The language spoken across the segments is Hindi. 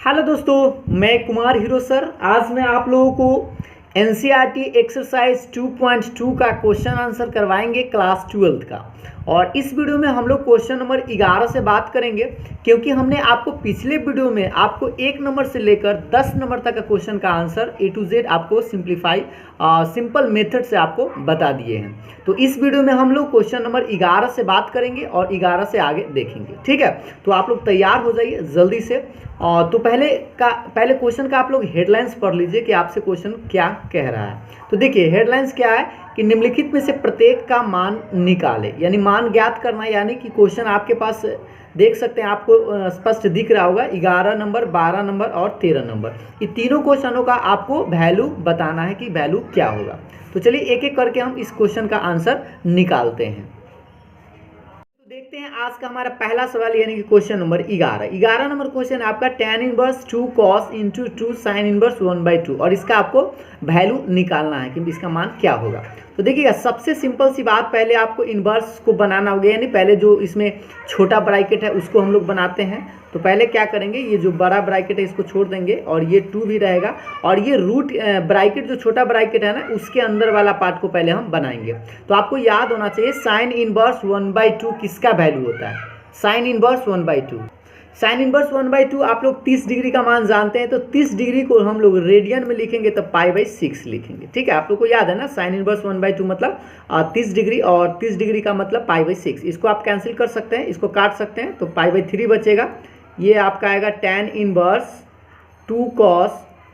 हेलो दोस्तों, मैं कुमार हीरो सर। आज मैं आप लोगों को एनसीईआरटी एक्सरसाइज 2.2 का क्वेश्चन आंसर करवाएंगे क्लास 12 का। और इस वीडियो में हम लोग क्वेश्चन नंबर 11 से बात करेंगे, क्योंकि हमने आपको पिछले वीडियो में आपको 1 नंबर से लेकर 10 नंबर तक का क्वेश्चन का आंसर A to Z आपको सिंपल मेथड से आपको बता दिए हैं। तो इस वीडियो में हम लोग क्वेश्चन नंबर 11 से बात करेंगे और 11 से आगे देखेंगे। ठीक है, तो आप लोग तैयार हो जाइए जल्दी से। तो पहले क्वेश्चन का आप लोग हेडलाइंस पढ़ लीजिए कि आपसे क्वेश्चन क्या कह रहा है। तो देखिए हेडलाइंस क्या है कि निम्नलिखित में से प्रत्येक का मान निकाले, यानी मान ज्ञात करना। यानी कि क्वेश्चन आपके पास देख सकते हैं, आपको स्पष्ट दिख रहा होगा। 11 नंबर, 12 नंबर और 13 नंबर, ये तीनों क्वेश्चनों का आपको वैल्यू बताना है कि वैल्यू क्या होगा। तो चलिए एक एक करके हम इस क्वेश्चन का आंसर निकालते हैं। देखते हैं आज का हमारा पहला सवाल, यानी कि क्वेश्चन नंबर 11 नंबर क्वेश्चन आपका tan inverse 2 cos into 2 sign inverse 1/2, और इसका आपको वैल्यू निकालना है कि इसका मान क्या होगा। तो देखिएगा, सबसे सिंपल सी बात, पहले आपको इनवर्स को बनाना होगा, यानी पहले जो इसमें छोटा ब्रैकेट है उसको हम लोग बनाते हैं। तो पहले क्या करेंगे, ये जो बड़ा ब्रैकेट है इसको छोड़ देंगे और ये 2 भी रहेगा, और ये रूट ब्रैकेट जो छोटा ब्रैकेट है ना, उसके अंदर वाला पार्ट को पहले हम बनाएंगे। तो आपको याद होना चाहिए साइन इनवर्स 1/2 किसका वैल्यू होता है। साइन इनवर्स 1/2, साइन इनवर्स 1/2 आप लोग 30 डिग्री का मान जानते हैं। तो 30 डिग्री को हम लोग रेडियन में लिखेंगे तो π/6 लिखेंगे। ठीक है, आप लोग को याद है ना, साइन इनवर्स 1/2 मतलब 30 डिग्री, और 30 डिग्री का मतलब π/6। इसको आप कैंसिल कर सकते हैं, इसको काट सकते हैं, तो π/3 बचेगा। ये आपका आएगा tan इनवर्स 2 cos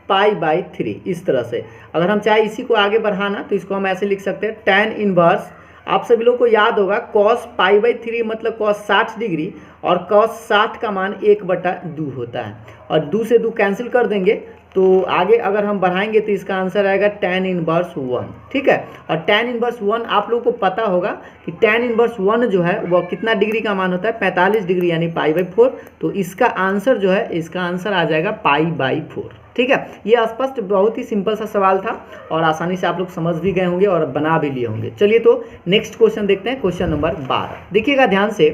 π/3। इस तरह से अगर हम चाहे इसी को आगे बढ़ाना तो इसको हम ऐसे लिख सकते हैं, tan इनवर्स, आप सभी लोग को याद होगा cos π/3 मतलब cos 60 डिग्री, और cos 60 का मान 1/2 होता है, और 2 से 2 कैंसिल कर देंगे। तो आगे अगर हम बढ़ाएंगे तो इसका आंसर आएगा tan इनवर्स 1। ठीक है, और tan इनवर्स 1 आप लोगों को पता होगा कि tan इनवर्स 1 जो है वह कितना डिग्री का मान होता है, 45 डिग्री, यानी π/4। तो इसका आंसर जो है, इसका आंसर आ जाएगा π/4। ठीक है, ये स्पष्ट बहुत ही सिंपल सा सवाल था और आसानी से आप लोग समझ भी गए होंगे और बना भी लिए होंगे। चलिए तो नेक्स्ट क्वेश्चन देखते हैं, क्वेश्चन नंबर 12। देखिएगा ध्यान से,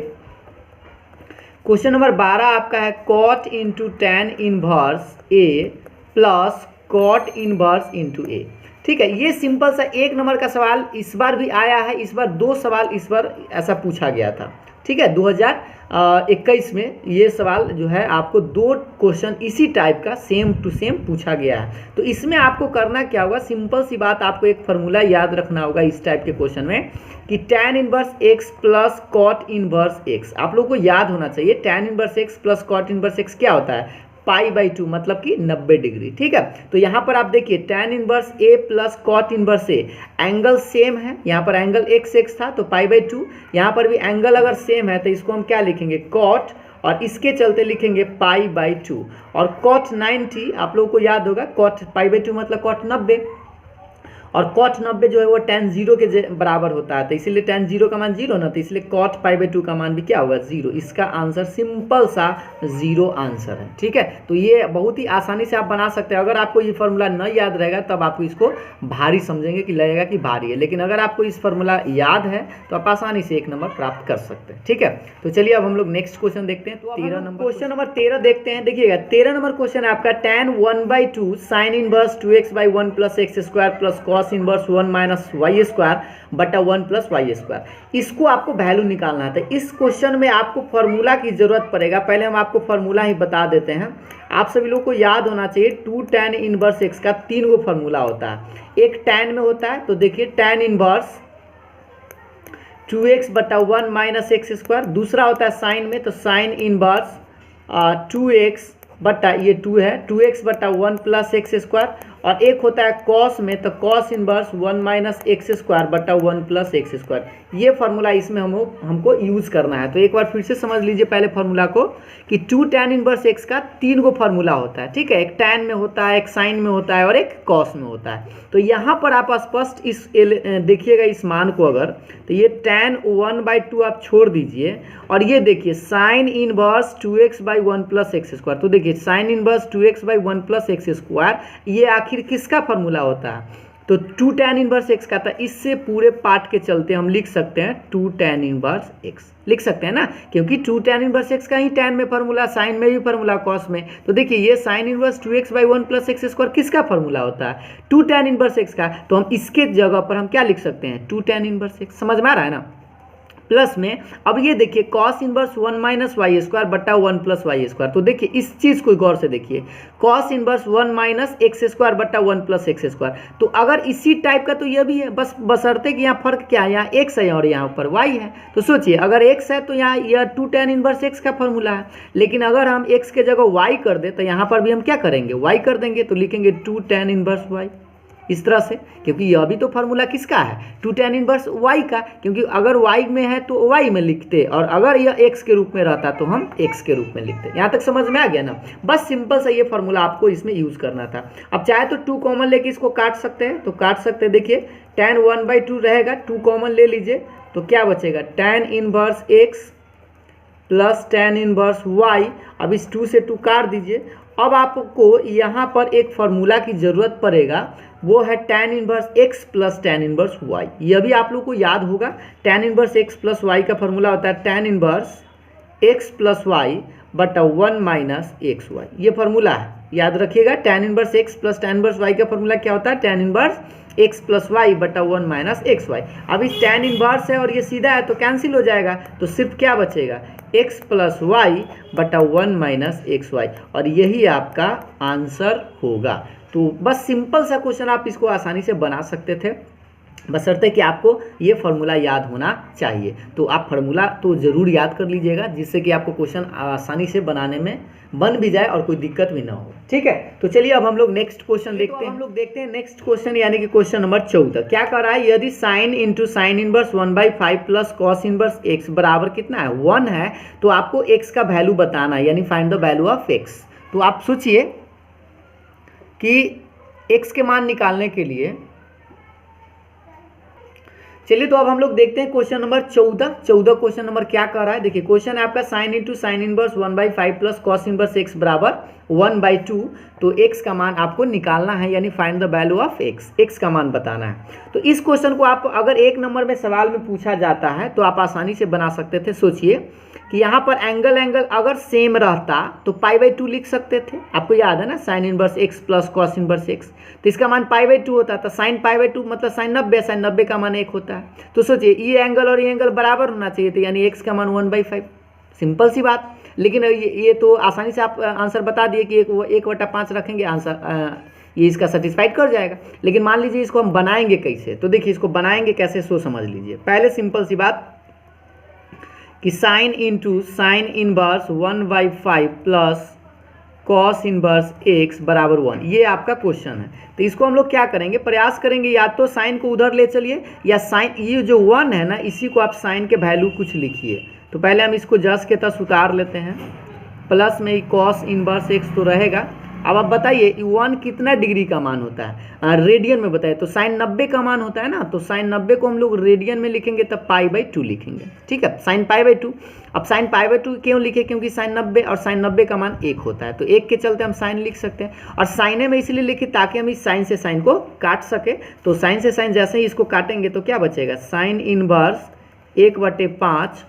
क्वेश्चन नंबर 12 आपका है cot into tan inverse A plus cot inverse into A। ठीक है, ये सिंपल सा 1 नंबर का सवाल इस बार भी आया है। इस बार 2 सवाल इस बार ऐसा पूछा गया था। ठीक है, 2021 में ये सवाल जो है आपको 2 क्वेश्चन इसी टाइप का सेम टू सेम पूछा गया है। तो इसमें आपको करना क्या होगा, सिंपल सी बात, आपको एक फार्मूला याद रखना होगा इस टाइप के क्वेश्चन में कि tan inverse x plus cot inverse x। आप लोगों को याद होना चाहिए tan inverse x plus cot inverse x क्या होता है, π/2 मतलब कि 90 डिग्री। ठीक है, तो यहाँ पर आप देखिए tan inverse A plus cot inverse A, angle same है। यहाँ पर एंगल x था तो π/2, यहाँ पर भी एंगल अगर सेम है तो इसको हम क्या लिखेंगे, cot, और इसके चलते लिखेंगे π/2। और cot 90 आप लोगों को याद होगा, cot π/2 मतलब cot 90, और cot 90 जो है वो tan 0 के बराबर होता है। तो इसीलिए tan 0 का मान 0 ना, तो इसलिए cot π/2 का मान भी क्या होगा, 0। इसका आंसर सिंपल सा 0 आंसर है। ठीक है, तो ये बहुत ही आसानी से आप बना सकते हैं। अगर आपको ये फार्मूला न याद रहेगा तब आपको इसको भारी समझेंगे कि लगेगा कि भारी है, लेकिन अगर आपको इस फार्मूला याद है तो आप आसानी से 1 नंबर प्राप्त कर सकते हैं। ठीक है, तो चलिए अब हम लोग नेक्स्ट क्वेश्चन देखते हैं। तो 13 नंबर क्वेश्चन नंबर 13 देखते हैं। देखिएगा 13 नंबर क्वेश्चन है आपका tan 1/2 sine inverse 2x/1 plus x square plus cos inverse 1 minus y square बटा 1 प्लस y स्क्वायर। इसको आपको वैल्यू निकालना है। तो इस क्वेश्चन में आपको फार्मूला की जरूरत पड़ेगा। पहले हम आपको फार्मूला ही बता देते हैं। आप सभी लोग को याद होना चाहिए 2 tan इनवर्स x का 3 गो फार्मूला होता है। एक tan में होता है, तो देखिए tan इनवर्स 2x बटा 1 माइनस x स्क्वायर। दूसरा होता है साइन में, तो साइन इनवर्स 2x बटा, ये 2 है, 2x बटा 1 प्लस x स्क्वायर। और एक होता है कॉस में, तो cos inverse 1 minus x square बटा 1 प्लस एक्स स्क्वायर। ये फार्मूला इसमें हमको यूज़ करना है। तो एक बार फिर से समझ लीजिए पहले फार्मूला को कि 2 tan इनवर्स एक्स का 3 गो फार्मूला होता है। ठीक है, एक tan में होता है, एक साइन में होता है और एक कॉस में होता है। तो यहाँ पर आप स्पष्ट इस देखिएगा इस मान को, अगर तो ये tan 1/2 आप छोड़ दीजिए, और ये देखिए sine inverse 2x/1 plus x square. तो देखिए sine inverse 2x/1 plus x square, ये आखिर किसका फार्मूला होता है, तो 2 tan इनवर्स एक्स का था, इससे पूरे पार्ट के चलते हम लिख सकते हैं 2 tan इनवर्स एक्स लिख सकते हैं ना, क्योंकि 2 tan इनवर्स एक्स का ही tan में फार्मूला, साइन में भी फार्मूला, कॉस में। तो देखिए ये साइन इनवर्स 2x/1 + x² किसका फार्मूला होता है? 2 tan इनवर्स एक्स का। तो हम इसके जगह पर हम क्या लिख सकते हैं? 2 tan इनवर्स एक्स। समझ में आ रहा है ना? प्लस में अब ये देखिए कॉस इनवर्स 1 - y² बटा 1 + y²। तो देखिए इस चीज़ को गौर से देखिए, कॉस इनवर्स 1 - x² बटा 1 + x²। तो अगर इसी टाइप का तो ये भी है, बस बशर्ते कि यहाँ फर्क क्या है, यहाँ x है और यहाँ पर y है। तो सोचिए अगर x है तो यहाँ यह 2 tan इनवर्स x का फॉर्मूला है, लेकिन अगर हम x के जगह y कर दे तो यहाँ पर भी हम क्या करेंगे? y कर देंगे। तो लिखेंगे 2 tan इनवर्स y इस तरह से, क्योंकि यह भी तो फार्मूला किसका है? 2 tan इनवर्स y का, क्योंकि अगर y में है तो y में लिखते और अगर यह x के रूप में रहता तो हम x के रूप में लिखते। यहाँ तक समझ में आ गया ना? बस सिंपल सा ये फार्मूला आपको इसमें यूज़ करना था। अब चाहे तो 2 कॉमन लेके इसको काट सकते हैं, तो काट सकते हैं। देखिए tan 1/2 रहेगा, 2 कॉमन ले लीजिए तो क्या बचेगा? tan inverse x plus tan inverse y। अब इस 2 से 2 काट दीजिए। अब आपको यहाँ पर एक फार्मूला की ज़रूरत पड़ेगा, वो है tan inverse x plus tan inverse y। यह भी आप लोग को याद होगा, tan inverse x plus y का फार्मूला होता है tan inverse x plus y बटा 1 - xy। ये फार्मूला है, याद रखिएगा। tan inverse x plus tan inverse y का फार्मूला क्या होता है? tan inverse x plus y बटा 1 - xy। अब इस tan इनवर्स है और ये सीधा है तो कैंसिल हो जाएगा, तो सिर्फ क्या बचेगा? x प्लस y बटा 1 - xy, और यही आपका आंसर होगा। तो बस सिंपल सा क्वेश्चन आप इसको आसानी से बना सकते थे, बशर्ते कि आपको ये फार्मूला याद होना चाहिए। तो आप फार्मूला तो ज़रूर याद कर लीजिएगा, जिससे कि आपको क्वेश्चन आसानी से बनाने में बन भी जाए और कोई दिक्कत भी ना हो। ठीक है, तो चलिए अब हम लोग नेक्स्ट क्वेश्चन देखते हैं। हम लोग देखते हैं नेक्स्ट क्वेश्चन, यानी कि क्वेश्चन नंबर 14। क्या कर रहा है? यदि sine into sine inverse 1/5 plus cos inverse x बराबर कितना है? 1 है। तो आपको x का वैल्यू बताना है, यानी find the value of x। तो आप सोचिए कि x के मान निकालने के लिए, चलिए तो अब हम लोग देखते हैं क्वेश्चन नंबर 14 क्वेश्चन नंबर क्या कर रहा है। देखिए क्वेश्चन है आपका sine into sine inverse 1/5 plus cos inverse x बराबर 1/2। तो x का मान आपको निकालना है, यानी find the value of x का मान बताना है। तो इस क्वेश्चन को आप अगर 1 नंबर में सवाल में पूछा जाता है तो आप आसानी से बना सकते थे। सोचिए कि यहाँ पर एंगल अगर सेम रहता तो π/2 लिख सकते थे। आपको याद है ना, sine inverse x plus cos inverse x, तो इसका मान π/2 होता था। साइन π/2 मतलब साइन 90, साइन 90 का मान 1 होता है। तो सोचिए ये एंगल और ये एंगल बराबर होना चाहिए था, यानी x का मान 1/5। सिंपल सी बात। लेकिन ये तो आसानी से आप आंसर बता दिए कि 1/5 रखेंगे, आंसर ये इसका सेटिस्फाइड कर जाएगा। लेकिन मान लीजिए इसको हम बनाएंगे कैसे, तो देखिए इसको बनाएंगे कैसे सो समझ लीजिए। पहले सिंपल सी बात कि sine into sine inverse 1/5 plus cos inverse x बराबर 1, ये आपका क्वेश्चन है। तो इसको हम लोग क्या करेंगे, प्रयास करेंगे या तो साइन को उधर ले चलिए, या साइन ये जो 1 है ना, इसी को आप साइन के वैल्यू कुछ लिखिए। तो पहले हम इसको जस के तस उतार लेते हैं, प्लस में कॉस इनवर्स x तो रहेगा। अब आप बताइए 1 कितना डिग्री का मान होता है? रेडियन में बताइए। तो साइन 90 का मान होता है ना, तो साइन 90 को हम लोग रेडियन में लिखेंगे तब π/2 लिखेंगे। ठीक है, साइन π/2। अब साइन π/2 क्यों लिखे? क्योंकि साइन 90 और साइन 90 का मान 1 होता है, तो 1 के चलते हम साइन लिख सकते हैं। और साइने में इसलिए लिखे ताकि हम इस साइन से साइन को काट सके। तो साइन से साइन जैसे ही इसको काटेंगे तो क्या बचेगा? Sine inverse 1/5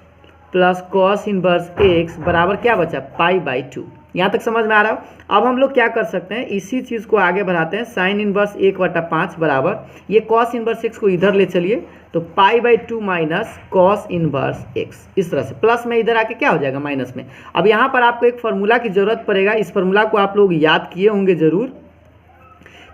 plus cos inverse x बराबर क्या बचा? π/2। यहाँ तक समझ में आ रहा हो? अब हम लोग क्या कर सकते हैं, इसी चीज़ को आगे बढ़ाते हैं। साइन इनवर्स 1/5 बराबर ये कॉस इनवर्स x को इधर ले चलिए, तो π/2 माइनस कॉस इनवर्स x। इस तरह से प्लस में इधर आके क्या हो जाएगा? माइनस में। अब यहाँ पर आपको एक फार्मूला की ज़रूरत पड़ेगा। इस फार्मूला को आप लोग याद किए होंगे ज़रूर,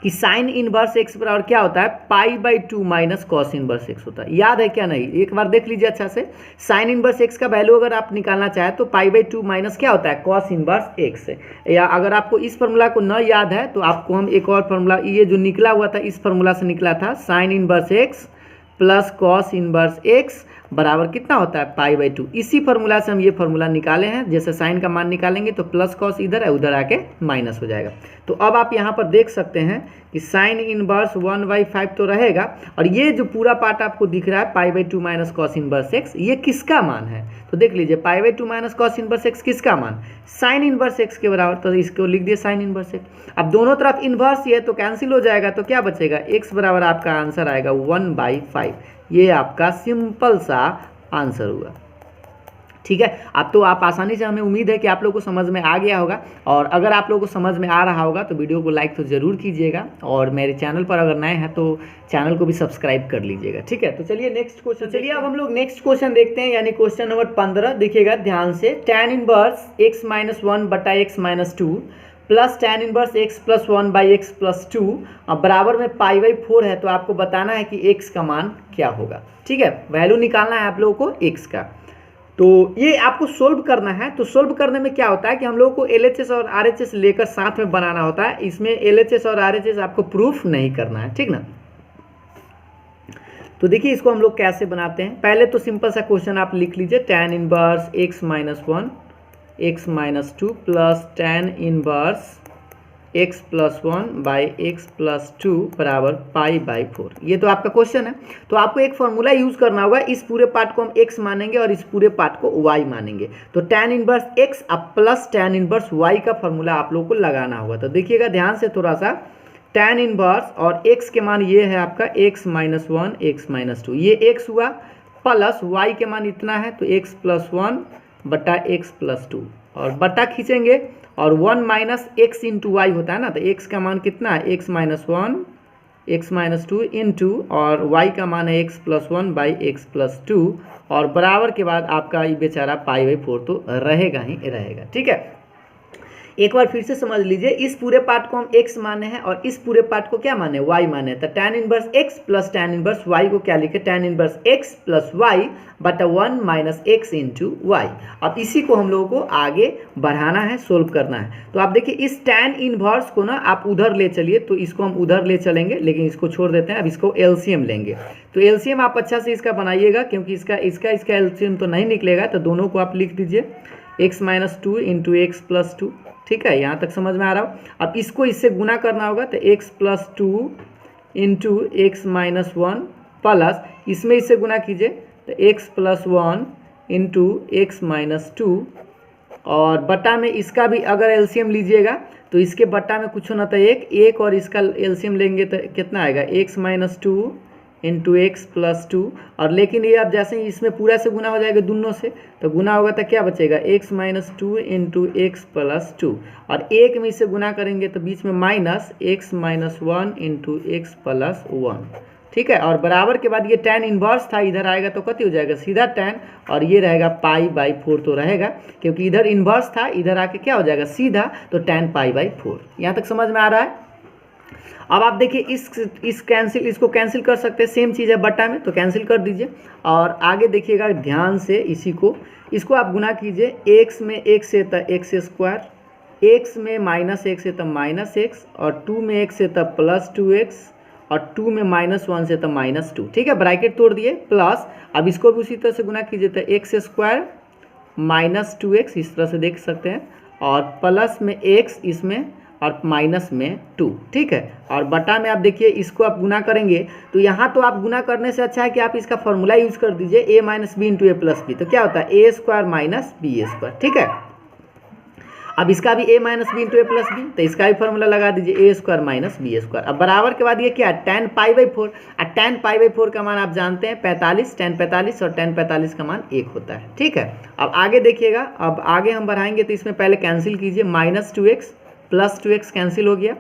कि साइन इनवर्स x बराबर क्या होता है? π/2 माइनस कॉस इनवर्स x होता है। याद है क्या? नहीं, एक बार देख लीजिए अच्छा से। साइन इनवर्स x का वैल्यू अगर आप निकालना चाहें तो π/2 माइनस क्या होता है? Cos inverse x। या अगर आपको इस फार्मूला को न याद है तो आपको हम एक और फार्मूला, ये जो निकला हुआ था इस फार्मूला से निकला था, sine inverse x plus cos inverse x बराबर कितना होता है π/2। इसी फार्मूला से हम ये फार्मूला निकाले हैं, जैसे साइन का मान निकालेंगे तो प्लस कॉस इधर है, उधर आके माइनस हो जाएगा। तो अब आप यहाँ पर देख सकते हैं कि साइन इनवर्स 1/5 तो रहेगा, और ये जो पूरा पार्ट आपको दिख रहा है π/2 माइनस कॉस इनवर्स एक्स, ये किसका मान है? तो देख लीजिए π/2 माइनस कॉस इनवर्स एक्स किसका मान? साइन इनवर्स एक्स के बराबर। तो इसको लिख दिए साइन इनवर्स एक्स। अब दोनों तरफ इनवर्स ही है तो कैंसिल हो जाएगा, तो क्या बचेगा? एक्स बराबर आपका आंसर आएगा 1/5। ये आपका सिंपल सा आंसर हुआ। ठीक है, अब तो आप आसानी से, हमें उम्मीद है कि आप लोगों को समझ में आ गया होगा, और अगर आप लोगों को समझ में आ रहा होगा तो वीडियो को लाइक तो ज़रूर कीजिएगा, और मेरे चैनल पर अगर नए हैं तो चैनल को भी सब्सक्राइब कर लीजिएगा। ठीक है, तो चलिए नेक्स्ट क्वेश्चन, चलिए अब हम लोग नेक्स्ट क्वेश्चन देखते हैं, यानी क्वेश्चन नंबर 15। देखिएगा ध्यान से, tan इनवर्स x - 1 बटा x - 2 plus tan inverse x + 1 by x + 2 अब बराबर में π/4 है। तो आपको बताना है कि x का मान क्या होगा। ठीक है, वैल्यू निकालना है आप लोगों को x का। तो ये आपको सोल्व करना है। तो सोल्व करने में क्या होता है कि हम लोगों को LHS और RHS लेकर साथ में बनाना होता है। इसमें LHS और RHS आपको प्रूफ नहीं करना है, ठीक ना। तो देखिए इसको हम लोग कैसे बनाते हैं। पहले तो सिंपल सा क्वेश्चन आप लिख लीजिए, tan inverse x - 1 x - 2 plus tan inverse x + 1 by x + 2 बराबर π/4। ये तो आपका क्वेश्चन है। तो आपको एक फॉर्मूला यूज़ करना होगा। इस पूरे पार्ट को हम x मानेंगे और इस पूरे पार्ट को y मानेंगे। तो tan इनवर्स x अब प्लस tan इनवर्स y का फॉर्मूला आप लोगों को लगाना होगा। तो देखिएगा ध्यान से थोड़ा सा, tan इनवर्स और x के मान ये है आपका x - 1 x - 2, ये x हुआ, प्लस y के मान इतना है तो x + 1 बटा x + 2, और बटा खींचेंगे और 1 माइनस x इंटू वाई होता है ना। तो x का मान कितना है? x - 1 x - 2 इंटू, और y का मान है x + 1 बाई x + 2, और बराबर के बाद आपका ये बेचारा π/4 तो रहेगा ही रहेगा। ठीक है, एक बार फिर से समझ लीजिए, इस पूरे पार्ट को हम x माने हैं और इस पूरे पार्ट को क्या माने? y माने। तो tan inverse x plus tan inverse y को क्या लिखे? tan inverse x plus y बटा 1 माइनस x इंटू वाई। अब इसी को हम लोगों को आगे बढ़ाना है, सोल्व करना है। तो आप देखिए इस tan इनवर्स को ना आप उधर ले चलिए, तो इसको हम उधर ले चलेंगे, लेकिन इसको छोड़ देते हैं। अब इसको एलसीएम लेंगे। तो एलसीएम आप अच्छा से इसका बनाइएगा, क्योंकि इसका एलसीएम तो नहीं निकलेगा। तो दोनों को आप लिख दीजिए, x - 2 इंटू x + 2। ठीक है, यहाँ तक समझ में आ रहा हो। अब इसको इससे गुना करना होगा, तो x + 2 इंटू x - 1 प्लस इसमें इससे गुना कीजिए, तो x + 1 इंटू x - 2, और बटा में इसका भी अगर एलसीएम लीजिएगा तो इसके बटा में कुछ होना था एक और इसका एलसीएम लेंगे तो कितना आएगा? x - 2 इंटू x + 2, और लेकिन ये अब जैसे ही इसमें पूरा से गुना हो जाएगा दोनों से, तो गुना होगा तो क्या बचेगा? x - 2 इंटू x + 2, और एक में इसे गुना करेंगे तो बीच में माइनस x - 1 इंटू x + 1। ठीक है, और बराबर के बाद ये tan इनवर्स था, इधर आएगा तो कति हो जाएगा? सीधा tan, और ये रहेगा π/4 तो रहेगा, क्योंकि इधर इनवर्स था, इधर आके क्या हो जाएगा? सीधा, तो tan π/4। यहाँ तक समझ में आ रहा है। अब आप देखिए इसको कैंसिल कर सकते हैं, सेम चीज़ है बट्टा में, तो कैंसिल कर दीजिए। और आगे देखिएगा ध्यान से, इसको आप गुना कीजिए। x में x से तो x², x में -x से तो -x, और 2 में x से तो +2x, और 2 में -1 से तो -2। ठीक है, ब्रैकेट तोड़ दिए, प्लस अब इसको भी उसी तरह से गुना कीजिए, तो x² -2x, इस तरह से देख सकते हैं, और प्लस में x इसमें, और माइनस में 2। ठीक है, और बटा में आप देखिए इसको आप गुना करेंगे, तो यहाँ तो आप गुना करने से अच्छा है कि आप इसका फॉर्मूला यूज़ कर दीजिए, a - b into a + b। तो क्या होता है? a² - ba²। ठीक है, अब इसका भी a - b into a + b, तो इसका भी फॉर्मूला लगा दीजिए, a² - ba²। अब बराबर के बाद ये क्या है? tan π/4। और tan π/4 का मान आप जानते हैं 45, tan 45, और tan 45 का मान 1 होता है। ठीक है, अब आगे देखिएगा, अब आगे हम बढ़ाएंगे तो इसमें पहले कैंसिल कीजिए, -2x + 2x कैंसिल हो गया,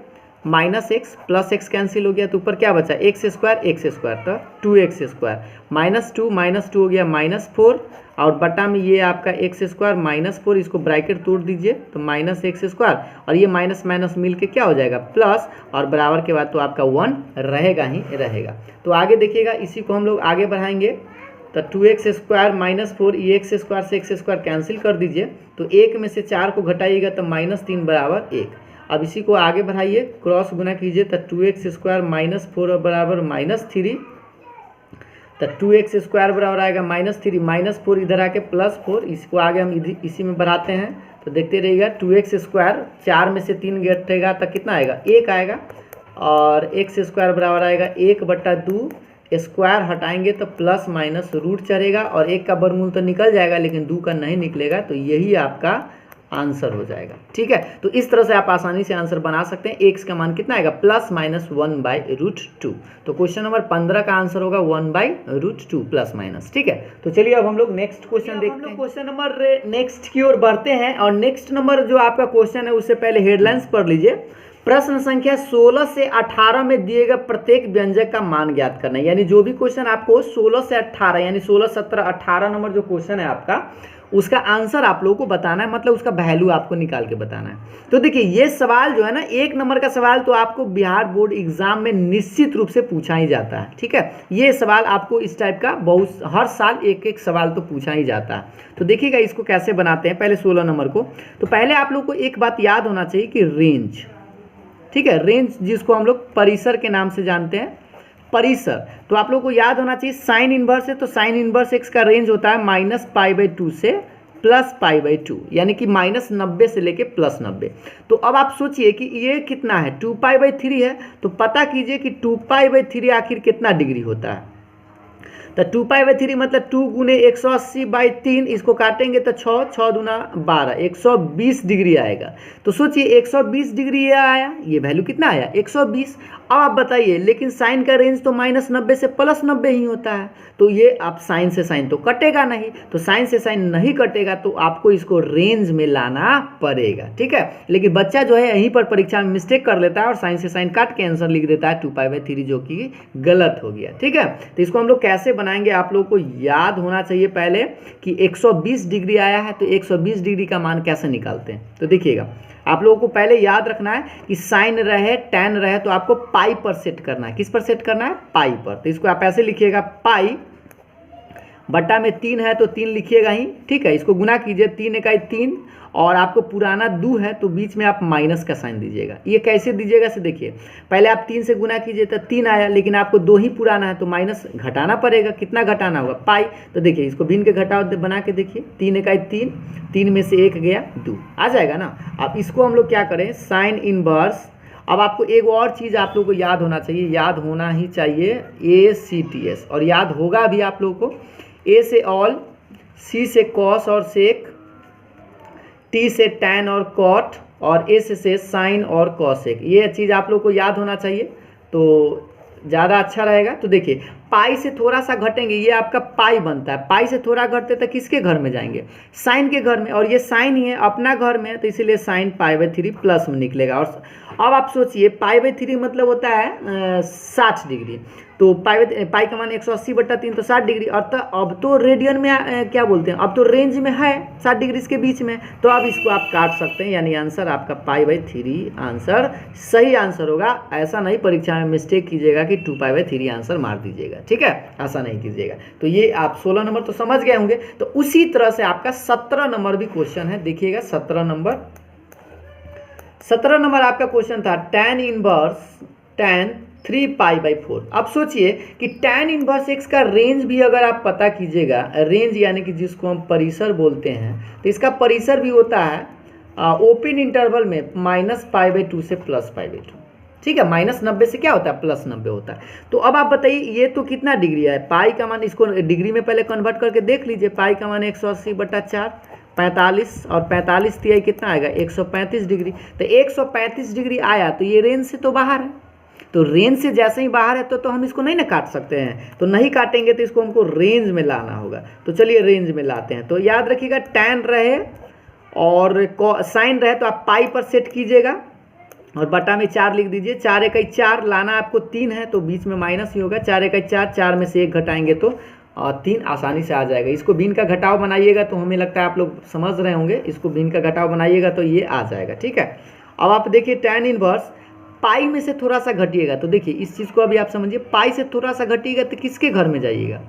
-x + x कैंसिल हो गया, तो ऊपर क्या बचा? x², तो 2x², -2 हो गया -4, और बटा में ये आपका x² -4, इसको ब्रैकेट तोड़ दीजिए, तो -x², और ये माइनस माइनस मिल के क्या हो जाएगा? प्लस, और बराबर के बाद तो आपका 1 रहेगा ही रहेगा। तो आगे देखिएगा, इसी को हम लोग आगे बढ़ाएंगे, तो 2x² -4, ये x² से x² कैंसिल कर दीजिए, तो 1 में से 4 को घटाइएगा तो -3 बराबर 1। अब इसी को आगे बढ़ाइए, क्रॉस गुना कीजिए, तो 2x² -4 बराबर -3, तो 2x² बराबर आएगा -3 -4 इधर आके +4, इसको आगे हम इसी में बढ़ाते हैं तो देखते रहिएगा 2x², 4 में से 3 घटेगा तो कितना आएगा 1 आएगा, और x² बराबर आएगा 1/2, स्क्वायर हटाएंगे तो प्लस माइनस रूट चढ़ेगा और 1 का वर्गमूल तो निकल जाएगा लेकिन 2 का नहीं निकलेगा, तो यही आपका आंसर हो जाएगा। ठीक है, तो इस तरह से आप आसानी से आंसर बना सकते हैं। x का मान कितना आएगा +-1/√2। तो क्वेश्चन नंबर 15 का आंसर होगा 1/√2 प्लस माइनस। ठीक है, तो चलिए अब हम लोग नेक्स्ट क्वेश्चन देखते हैं। क्वेश्चन नंबर नेक्स्ट की ओर बढ़ते हैं, और नेक्स्ट नंबर जो आपका क्वेश्चन है उससे पहले हेडलाइंस पढ़ लीजिए। प्रश्न संख्या 16 से 18 में दिए गए प्रत्येक व्यंजक का मान ज्ञात करना है। यानी जो भी क्वेश्चन आपको 16 से 18 यानी 16, 17, 18 नंबर जो क्वेश्चन है आपका, उसका आंसर आप लोगों को बताना है, मतलब उसका वैल्यू आपको निकाल के बताना है। तो देखिए ये सवाल जो है ना, 1 नंबर का सवाल तो आपको बिहार बोर्ड एग्जाम में निश्चित रूप से पूछा ही जाता है। ठीक है, ये सवाल आपको इस टाइप का बहुत हर साल एक सवाल तो पूछा ही जाता है। तो देखिएगा इसको कैसे बनाते हैं। पहले 16 नंबर को, तो पहले आप लोग को एक बात याद होना चाहिए कि रेंज, ठीक है, रेंज जिसको हम लोग परिसर के नाम से जानते हैं, परिसर, तो आप लोगों को याद होना चाहिए साइन इनवर्स है, तो साइन इनवर्स x का रेंज होता है -π/2 से +π/2, यानी कि -90 से लेके +90। तो अब आप सोचिए कि ये कितना है, 2π/3 है, तो पता कीजिए कि 2π/3 आखिर कितना डिग्री होता है। तो 2π/3 मतलब 2 गुने 180/3, इसको काटेंगे तो 6 दूना 12, 120 डिग्री आएगा। तो सोचिए 120 डिग्री ये आया, ये वैल्यू कितना आया 120। अब आप बताइए, लेकिन साइन का रेंज तो -90 से +90 ही होता है, तो ये आप साइन से साइन तो कटेगा नहीं, तो साइन से साइन नहीं कटेगा, तो आपको इसको रेंज में लाना पड़ेगा। ठीक है, लेकिन बच्चा जो है यहीं पर परीक्षा में मिस्टेक कर लेता है और साइन से साइन काट के आंसर लिख देता है 2π/3, जो कि गलत हो गया। ठीक है, तो इसको हम लोग कैसे बनाएंगे, आप लोगों को याद होना चाहिए पहले कि 120 डिग्री आया है, तो 120 डिग्री का मान कैसे निकालते हैं। तो देखिएगा, आप लोगों को पहले याद रखना है कि साइन रहे टैन रहे तो आपको पाई पर सेट करना है। किस पर सेट करना है, पाई पर। तो इसको आप ऐसे लिखिएगा, पाई बटा में 3 है तो 3 लिखिएगा ही। ठीक है, इसको गुना कीजिए, 3 इकाई 3, और आपको पुराना 2 है तो बीच में आप माइनस का साइन दीजिएगा। ये कैसे दीजिएगा से देखिए, पहले आप 3 से गुना कीजिए तो 3 आया, लेकिन आपको 2 ही पुराना है तो माइनस घटाना पड़ेगा। कितना घटाना होगा, पाई। तो देखिए इसको भिन्न के घटाव बना के देखिए, 3 इकाई 3, 3 में से 1 गया 2, आ जाएगा ना। अब इसको हम लोग क्या करें, साइन इनवर्स। अब आपको एक और चीज़ आप लोगों को याद होना चाहिए, याद होना ही चाहिए ACTS, और याद होगा भी आप लोगों को। A से ऑल, C से कॉस और सेक, T से टैन और कॉट, और S से साइन और कॉसेक। ये चीज़ आप लोग को याद होना चाहिए, तो ज़्यादा अच्छा रहेगा। तो देखिए पाई से थोड़ा सा घटेंगे, ये आपका पाई बनता है। पाई से थोड़ा घटते तो किसके घर में जाएंगे, साइन के घर में, और ये साइन ही है अपना घर में, तो इसीलिए साइन π/3 प्लस में निकलेगा। और अब आप सोचिए π/3 मतलब होता है 60 डिग्री, तो पाई का मान 180/3 तो 60 डिग्री। और तो अब तो रेडियन में क्या बोलते हैं, अब तो रेंज में है 60 डिग्री के बीच में, तो अब इसको आप काट सकते हैं, यानी आंसर आपका π/3 आंसर सही आंसर होगा। ऐसा नहीं परीक्षा में मिस्टेक कीजिएगा कि 2π/3 आंसर मार दीजिएगा। ठीक है, ऐसा नहीं कीजिएगा। तो ये आप 16 नंबर तो समझ गए होंगे। तो उसी तरह से आपका 17 नंबर भी क्वेश्चन है, देखिएगा 17 नंबर आपका क्वेश्चन था tan इनवर्स tan 3π/4। अब सोचिए कि tan इनवर्स x का रेंज भी अगर आप पता कीजिएगा, रेंज यानी कि जिसको हम परिसर बोलते हैं, तो इसका परिसर भी होता है ओपन इंटरवल में -π/2 से +π/2। ठीक है, -90 से क्या होता है, +90 होता है। तो अब आप बताइए ये तो कितना डिग्री है, पाई का मान, इसको डिग्री में पहले कन्वर्ट करके देख लीजिए। पाई का मान 180/4, 45, और 45 तिहाई कितना आएगा 135 डिग्री। तो 135 डिग्री आया तो ये रेंज से तो बाहर है, तो रेंज से जैसे ही बाहर है तो हम इसको नहीं ना काट सकते हैं, तो नहीं काटेंगे तो इसको हमको रेंज में लाना होगा। तो चलिए रेंज में लाते हैं। तो याद रखिएगा टैन रहे और साइन रहे तो आप पाई पर सेट कीजिएगा, और बटा में 4 लिख दीजिए। 4 इकाई 4 लाना आपको 3 है तो बीच में माइनस ही होगा। 4 इकाई 4, 4 में से 1 घटाएंगे तो 3 आसानी से आ जाएगा। इसको भिन्न का घटाव बनाइएगा तो हमें लगता है आप लोग समझ रहे होंगे, इसको भिन्न का घटाव बनाइएगा तो ये आ जाएगा। ठीक है, अब आप देखिए टैन इनवर्स पाई में से थोड़ा सा घटिएगा, तो देखिए इस चीज़ को अभी आप समझिए, पाई से थोड़ा सा घटिएगा तो किसके घर में जाइएगा,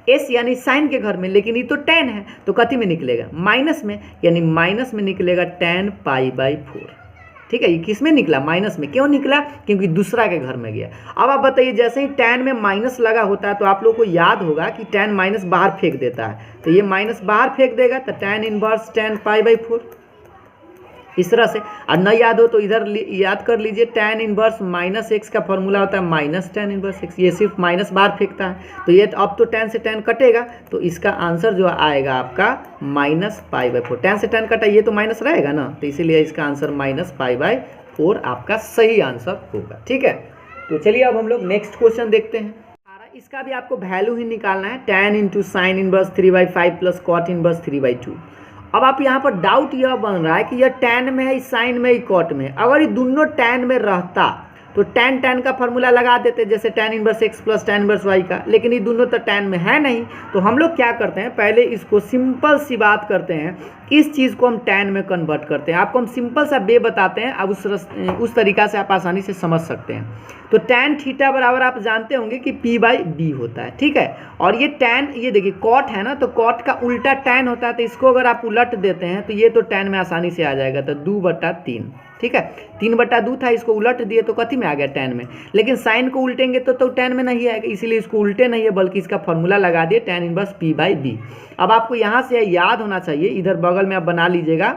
एस यानी साइन के घर में, लेकिन ये तो टैन है तो कथी में निकलेगा, माइनस में, यानी माइनस में निकलेगा tan π/4। ठीक है, ये किस में निकला, माइनस में। क्यों निकला, क्योंकि दूसरा के घर में गया। अब आप बताइए, जैसे ही tan में माइनस लगा होता है तो आप लोग को याद होगा कि tan माइनस बाहर फेंक देता है, तो ये माइनस बाहर फेंक देगा, तो tan इनवर्स tan π/4 इस तरह से। और न याद हो तो इधर याद कर लीजिए, tan इनवर्स माइनस एक्स का फॉर्मूला होता है माइनस tan इनवर्स एक्स, ये सिर्फ माइनस बाहर फेंकता है, तो ये अब तो tan से tan कटेगा, तो इसका आंसर जो आएगा आपका माइनस π/4। tan से tan कटा, ये तो माइनस रहेगा ना, तो इसीलिए इसका आंसर माइनस π/4 आपका सही आंसर होगा। ठीक है, तो चलिए अब हम लोग नेक्स्ट क्वेश्चन देखते हैं। इसका भी आपको वैल्यू ही निकालना है, tan into sine inverse 3/5 plus cot inverse 3/2। अब आप यहाँ पर डाउट यह बन रहा है कि यह tan में है, साइन में, कॉट में। अगर ये दोनों tan में रहता तो tan का फॉर्मूला लगा देते, जैसे tan inverse x plus tan inverse y का, लेकिन ये दोनों तो tan में है नहीं, तो हम लोग क्या करते हैं, पहले इसको सिंपल सी बात करते हैं, इस चीज़ को हम tan में कन्वर्ट करते हैं। आपको हम सिंपल सा वे बताते हैं, अब उस तरीक़ा से आप आसानी से समझ सकते हैं। तो tan थीटा बराबर आप जानते होंगे कि p/b होता है। ठीक है, और ये tan, ये देखिए कॉट है ना, तो कॉट का उल्टा tan होता है, तो इसको अगर आप उलट देते हैं तो ये तो tan में आसानी से आ जाएगा, तो 2/3। ठीक है, 3/2 था, इसको उलट दिए तो कथी में आ गया, tan में। लेकिन साइन को उल्टेंगे तो tan में नहीं आएगा, इसीलिए इसको उल्टे नहीं है, बल्कि इसका फॉर्मूला लगा दिए tan इनवर्स p/b। अब आपको यहाँ से याद होना चाहिए, इधर बगल में आप बना लीजिएगा,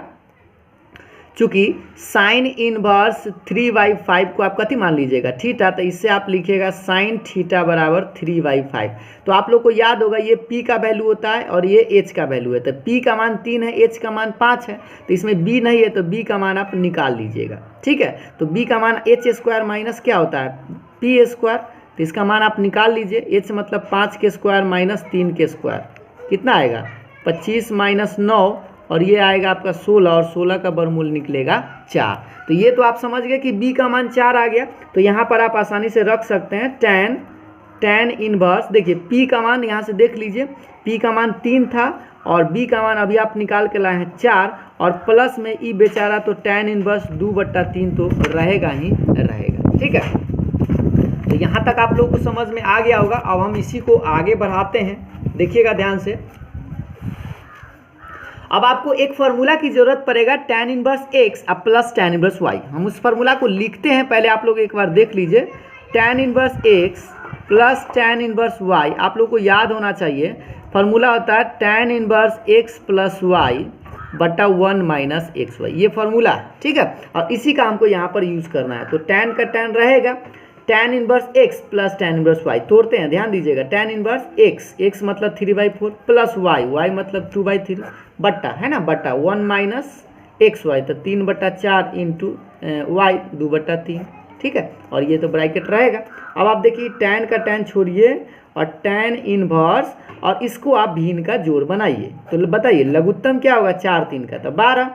चूँकि साइन इनवर्स 3/5 को आप कथी मान लीजिएगा, थीटा, तो इससे आप लिखिएगा साइन थीटा बराबर 3/5। तो आप लोग को याद होगा ये p का वैल्यू होता है और ये h का वैल्यू है, तो p का मान 3 है, h का मान 5 है, तो इसमें b नहीं है, तो b का मान आप निकाल लीजिएगा। ठीक है, तो b का मान h² माइनस क्या होता है, p², तो इसका मान आप निकाल लीजिए, h मतलब 5 के स्क्वायर माइनस 3 के स्क्वायर, कितना आएगा 25 माइनस 9, और ये आएगा आपका 16, और 16 का वर्गमूल निकलेगा 4। तो ये तो आप समझ गए कि b का मान 4 आ गया, तो यहाँ पर आप आसानी से रख सकते हैं tan इनवर्स। देखिए p का मान यहाँ से देख लीजिए, p का मान 3 था और b का मान अभी आप निकाल के लाए हैं 4, और प्लस में e बेचारा, तो tan इनवर्स 2/3 तो रहेगा ही रहेगा। ठीक है, तो यहाँ तक आप लोग को समझ में आ गया होगा। अब हम इसी को आगे बढ़ाते हैं, देखिएगा ध्यान से। अब आपको एक फार्मूला की जरूरत पड़ेगा, tan इनवर्स x अब प्लस tan इनवर्स y। हम उस फार्मूला को लिखते हैं, पहले आप लोग एक बार देख लीजिए, tan inverse x plus tan inverse y। आप लोग को याद होना चाहिए, फार्मूला होता है tan inverse x plus y बटा 1 माइनस xy, ये फार्मूला है। ठीक है, और इसी का हमको यहाँ पर यूज़ करना है। तो tan का tan रहेगा, tan inverse x plus tan inverse y, तोड़ते हैं, ध्यान दीजिएगा, tan इनवर्स x मतलब 3/4 प्लस y मतलब 2/3 बट्टा, है ना, बट्टा 1 माइनस xy, तो 3/4 इंटू y 2/3। ठीक है, और ये तो ब्रैकेट रहेगा। अब आप देखिए tan का tan छोड़िए और tan इनवर्स, और इसको आप भिन्न का जोड़ बनाइए, तो बताइए लघुत्तम क्या होगा, 4 3 का तो 12,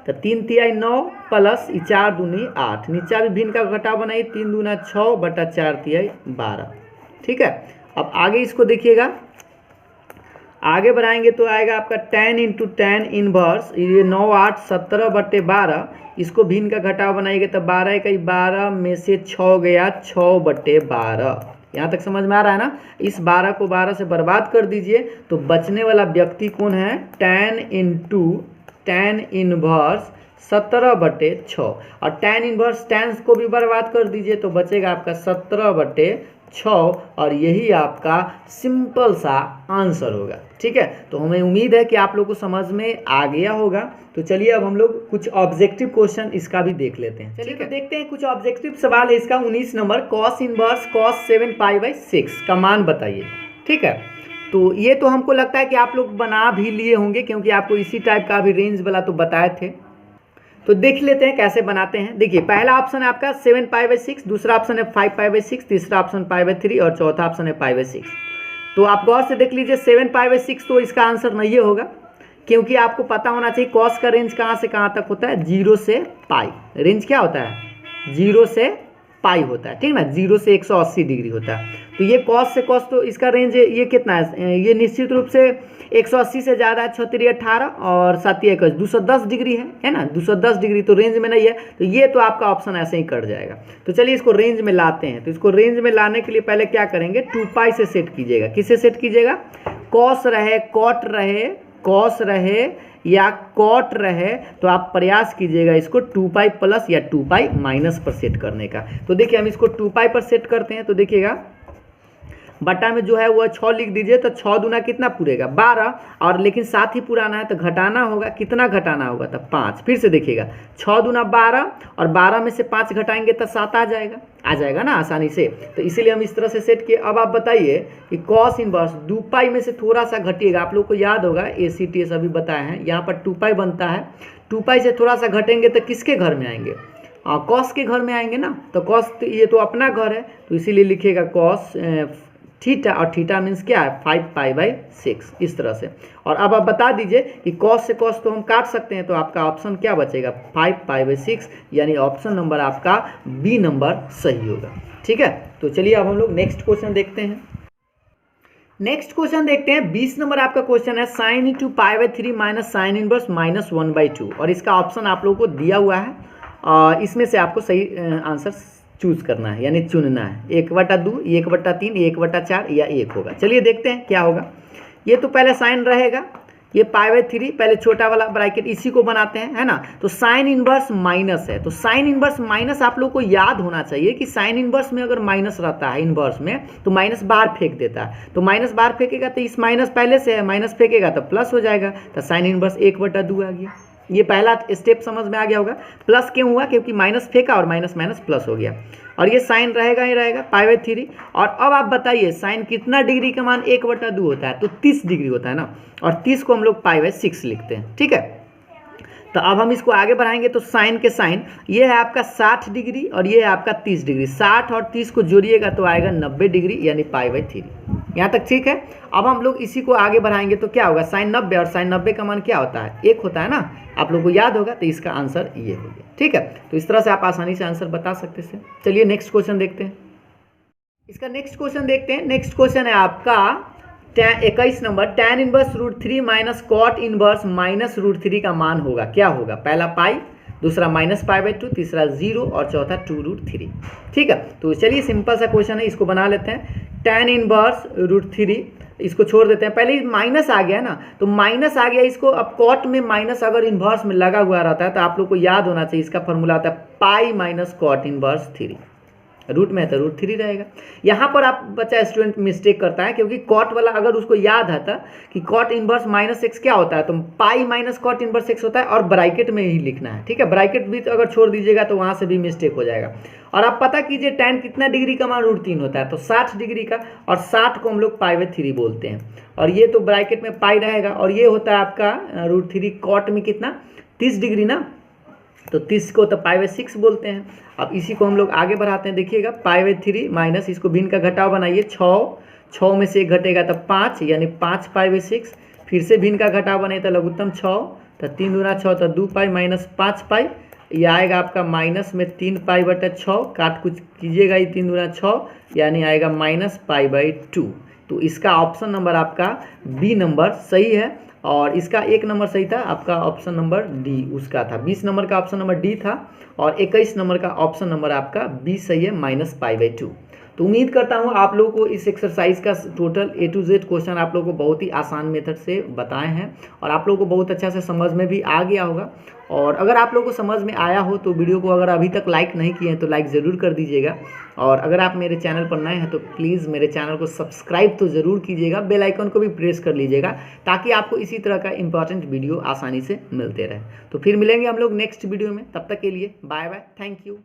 तो 3 तिहाई 9 प्लस 4 दूनी 8, नीचा भी भिन्न का घटाव बनाइए, 3 दूना 6 बटा 4 तिहाई 12। ठीक है, अब आगे इसको देखिएगा, आगे बढ़ाएंगे तो आएगा आपका tan इंटू tan इनवर्स, ये 9 8 17/12, इसको भिन्न का घटाव बनाएंगे तो 12 का 12 में से 6 गया 6/12। यहाँ तक समझ में आ रहा है ना। इस 12 को 12 से बर्बाद कर दीजिए, तो बचने वाला व्यक्ति कौन है, tan इंटू tan इनवर्स 17/6, और tan इनवर्स tan को भी बर्बाद कर दीजिए, तो बचेगा आपका 17/6, और यही आपका सिंपल सा आंसर होगा। ठीक है, तो हमें उम्मीद है कि आप लोग को समझ में आ गया होगा। तो चलिए अब हम लोग कुछ ऑब्जेक्टिव क्वेश्चन इसका भी देख लेते हैं। चलिए तो देखते हैं, कुछ ऑब्जेक्टिव सवाल है इसका। 19 नंबर, cos इनवर्स cos 7π/6 का मान बताइए। ठीक है, तो ये तो हमको लगता है कि आप लोग बना भी लिए होंगे, क्योंकि आपको इसी टाइप का भी रेंज वाला तो बताए थे। तो देख लेते हैं कैसे बनाते हैं। देखिए, पहला ऑप्शन है आपका 7π/6, दूसरा ऑप्शन है 5π/6, तीसरा ऑप्शन π/3 और चौथा ऑप्शन है π/6। तो आप गौर से देख लीजिए, 7π/6 तो इसका आंसर नहीं होगा, क्योंकि आपको पता होना चाहिए कॉस का रेंज कहाँ से कहाँ तक होता है, 0 से पाई। रेंज क्या होता है, 0 से पाई होता है, ठीक ना, 0 से 180 डिग्री होता है। तो ये कॉस से कॉस, तो इसका रेंज ये कितना है, ये निश्चित रूप से 180 से ज़्यादा है, 6 3 18 और 7 21 210 डिग्री है ना, 210 डिग्री, तो रेंज में नहीं है, तो ये तो आपका ऑप्शन ऐसे ही कट जाएगा। तो चलिए इसको रेंज में लाते हैं। तो इसको रेंज में लाने के लिए पहले क्या करेंगे, 2π से सेट कीजिएगा। किससे सेट कीजिएगा, कॉस रहे, कॉट रहे, कॉस रहे या कॉट रहे तो आप प्रयास कीजिएगा इसको 2π प्लस या 2π माइनस पर सेट करने का। तो देखिए हम इसको 2π पर सेट करते हैं, तो देखिएगा बटा में जो है वह 6 लिख दीजिए, तो 6 दूना कितना पूरेगा 12, और लेकिन साथ ही पुराना है तो घटाना होगा, कितना घटाना होगा तो 5। फिर से देखिएगा 6 दूना 12 और 12 में से 5 घटाएंगे तो 7 आ जाएगा ना आसानी से। तो इसीलिए हम इस तरह से सेट किए। अब आप बताइए कि कॉस इनवर्स 2π में से थोड़ा सा घटिएगा, आप लोग को याद होगा ACTS अभी बताए हैं, यहाँ पर 2π बनता है, 2π से थोड़ा सा घटेंगे तो किसके घर में आएंगे, कॉस के घर में आएंगे ना। तो कॉस ये तो अपना घर है, तो इसीलिए लिखिएगा कॉस थीटा, और थीटा मीन्स क्या है 5π/6 इस तरह से। और अब आप बता दीजिए कि कॉस से कॉस तो हम काट सकते हैं, तो आपका ऑप्शन क्या बचेगा 5π/6, यानी ऑप्शन नंबर आपका बी नंबर सही होगा। ठीक है, तो चलिए अब हम लोग नेक्स्ट क्वेश्चन देखते हैं। नेक्स्ट क्वेश्चन देखते हैं, 20 नंबर आपका क्वेश्चन है sin into π/3 minus sine inverse -1/2, और इसका ऑप्शन आप लोगों को दिया हुआ है, और इसमें से आपको सही आंसर चूज करना है, यानी चुनना है 1/2, 1/3, 1/4 या 1 होगा। चलिए देखते हैं क्या होगा। ये तो पहले साइन रहेगा, ये π/3 पहले छोटा वाला ब्रैकेट इसी को बनाते हैं, है ना। तो साइन इनवर्स माइनस है, तो साइन इनवर्स माइनस आप लोग को याद होना चाहिए कि साइन इनवर्स में अगर माइनस रहता है इनवर्स में तो माइनस बाहर फेंक देता है, तो माइनस बाहर फेंकेगा तो इस माइनस पहले से है, माइनस फेंकेगा तो प्लस हो जाएगा, तो साइन इनवर्स 1/2 आ गया। ये पहला स्टेप समझ में आ गया होगा। प्लस क्यों हुआ, क्योंकि माइनस फेंका और माइनस माइनस प्लस हो गया, और ये साइन रहेगा ही रहेगा π/3। और अब आप बताइए साइन कितना डिग्री का मान 1/2 होता है, तो 30 डिग्री होता है ना, और 30 को हम लोग π/6 लिखते हैं। ठीक है, तो अब हम इसको आगे बढ़ाएंगे, तो साइन के साइन ये है आपका 60 डिग्री और ये है आपका 30 डिग्री, 60 और 30 को जोड़िएगा तो आएगा 90 डिग्री, यानी π/3। यहाँ तक ठीक है। अब हम लोग इसी को आगे बढ़ाएंगे तो क्या होगा, साइन 90, और साइन 90 का मान क्या होता है 1 होता है ना, आप लोग को याद होगा, तो इसका आंसर ये हो गया। ठीक है, तो इस तरह से आप आसानी से आंसर बता सकते हैं। चलिए नेक्स्ट क्वेश्चन देखते हैं। इसका नेक्स्ट क्वेश्चन देखते हैं। नेक्स्ट क्वेश्चन है आपका 21 number, tan inverse √3 minus cot inverse -√3 का मान होगा, क्या होगा, पहला पाई, दूसरा -π/2, तीसरा 0 और चौथा 2√3। ठीक है, तो चलिए सिंपल सा क्वेश्चन है, इसको बना लेते हैं। tan इनवर्स √3 इसको छोड़ देते हैं, पहले माइनस आ गया ना, तो माइनस आ गया इसको। अब कॉट में माइनस अगर इन्वर्स में लगा हुआ रहता है तो आप लोग को याद होना चाहिए, इसका फॉर्मूला आता है pi minus cot inverse 3, root में है तो √3 रहेगा। यहाँ पर आप बच्चा स्टूडेंट मिस्टेक करता है, क्योंकि कॉट वाला अगर उसको याद आता कि कॉट इनवर्स -x क्या होता है, तो pi minus cot inverse x होता है, और ब्रैकेट में ही लिखना है। ठीक है, ब्रैकेट भी तो अगर छोड़ दीजिएगा तो वहाँ से भी मिस्टेक हो जाएगा। और आप पता कीजिए tan कितना डिग्री का मान √3 होता है, तो 60 डिग्री का, और 60 को हम लोग π/3 बोलते हैं, और ये तो ब्रैकेट में पाई रहेगा, और ये होता है आपका √3 कॉट में कितना 30 डिग्री ना, तो 30 को तो π/6 बोलते हैं। अब इसी को हम लोग आगे बढ़ाते हैं, देखिएगा π/3 माइनस, इसको भिन्न का घटाव बनाइए, 6 में से 1 घटेगा तो 5, यानी 5π/6, फिर से भिन्न का घटाव बनाइए तो लघुत्तम 6, तो 3 दूना 6 तो 2π माइनस 5π, ये आएगा आपका माइनस में 3π/6, काट कुछ कीजिएगा, ये 3 दूना 6, यानी आएगा -π/2। तो इसका ऑप्शन नंबर आपका बी नंबर सही है, और इसका 1 नंबर सही था, आपका ऑप्शन नंबर डी उसका था। 20 नंबर का ऑप्शन नंबर डी था, और 21 नंबर का ऑप्शन नंबर आपका बी सही है, -π/2। तो उम्मीद करता हूँ आप लोगों को इस एक्सरसाइज का total A to Z question आप लोगों को बहुत ही आसान मेथड से बताए हैं, और आप लोगों को बहुत अच्छा से समझ में भी आ गया होगा। और अगर आप लोगों को समझ में आया हो तो वीडियो को अगर अभी तक लाइक नहीं किए हैं तो लाइक ज़रूर कर दीजिएगा, और अगर आप मेरे चैनल पर नए हैं तो प्लीज़ मेरे चैनल को सब्सक्राइब तो ज़रूर कीजिएगा, बेल आइकन को भी प्रेस कर लीजिएगा, ताकि आपको इसी तरह का इंपॉर्टेंट वीडियो आसानी से मिलते रहे। तो फिर मिलेंगे हम लोग नेक्स्ट वीडियो में, तब तक के लिए बाय बाय, थैंक यू।